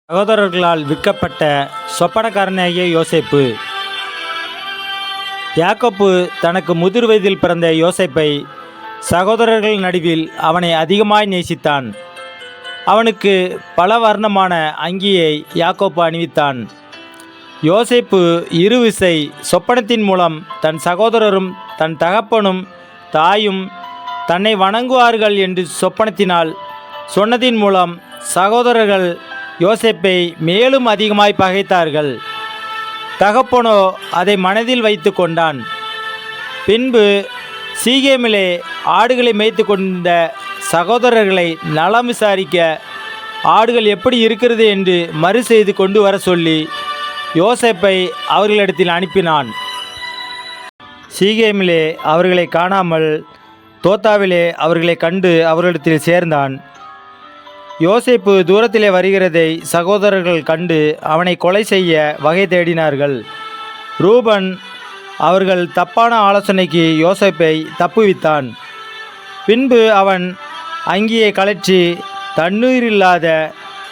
சகோதரர்களால் விற்கப்பட்ட சொப்பனக்காரனாகிய யோசேப்பு. யாக்கோப்பு தனக்கு முதிர் வயதில் பிறந்த யோசேப்பை சகோதரர்கள் நடுவில் அவனை அதிகமாய் நேசித்தான். அவனுக்கு பல வர்ணமான அங்கியை யாக்கோப்பு அணிவித்தான். யோசேப்பு இருவிசை சொப்பனத்தின் மூலம் தன் சகோதரரும் தன் தகப்பனும் தாயும் தன்னை வணங்குவார்கள் என்று சொப்பனத்தினால் சொன்னதின் மூலம் சகோதரர்கள் யோசேப்பை மேலும் அதிகமாய் பகைத்தார்கள். தகப்பனோ அதை மனதில் வைத்து கொண்டான். பின்பு சீகேமிலே ஆடுகளை மேய்த்து கொண்ட சகோதரர்களை நலம் விசாரிக்க ஆடுகள் எப்படி இருக்கிறது என்று மறு செய்து கொண்டு வர சொல்லி யோசேப்பை அவர்களிடத்தில் அனுப்பினான். சீகேமிலே அவர்களை காணாமல் தோத்தாவிலே அவர்களை கண்டு அவர்களிடத்தில் சேர்ந்தான். யோசேப்பு தூரத்திலே வருகிறதை சகோதரர்கள் கண்டு அவனை கொலை செய்ய வகை தேடினார்கள். ரூபன் அவர்கள் தப்பான ஆலோசனைக்கு யோசேப்பை தப்புவித்தான். பின்பு அவன் அங்கியை கழற்றி தண்ணீரில்லாத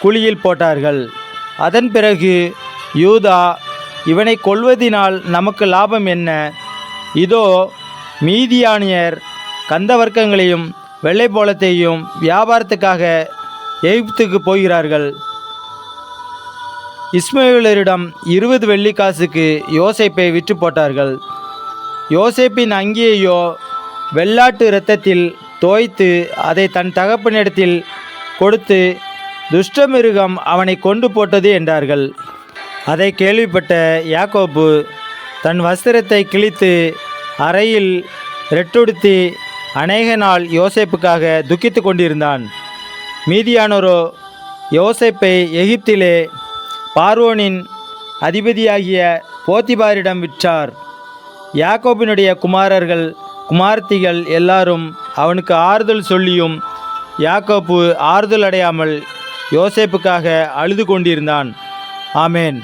குழியில் போட்டார்கள். அதன் பிறகு யூதா, இவனை கொல்வதினால் நமக்கு லாபம் என்ன? இதோ மீதியானியர் கந்தவர்க்கங்களையும் வெள்ளைப்போளத்தையும் வியாபாரத்துக்காக எகிப்துக்கு போகிறார்கள். இஸ்மவேலரிடம் 20 வெள்ளிக்காசுக்கு யோசேப்பை விற்று போட்டார்கள். யோசேப்பின் அங்கியையோ வெள்ளாட்டு இரத்தத்தில் தோய்த்து அதை தன் தகப்பனிடத்தில் கொடுத்து துஷ்டமிருகம் அவனை கொண்டு போட்டது என்றார்கள். அதை கேள்விப்பட்ட யாக்கோப்பு தன் வஸ்திரத்தை கிழித்து அறையில் ரெட்டுடுத்தி அநேக நாள் யோசேப்புக்காக துக்கித்து கொண்டிருந்தான். மீதியானோரோ யோசேப்பை எகிப்திலே பார்வோனின் அதிபதியாகிய போத்திபாரிடம் விற்றார். யாக்கோபினுடைய குமாரர்கள் குமார்த்திகள் எல்லாரும் அவனுக்கு ஆறுதல் சொல்லியும் யாக்கோப்பு ஆறுதல் அடையாமல் யோசேப்புக்காக அழுது கொண்டிருந்தான். ஆமேன்.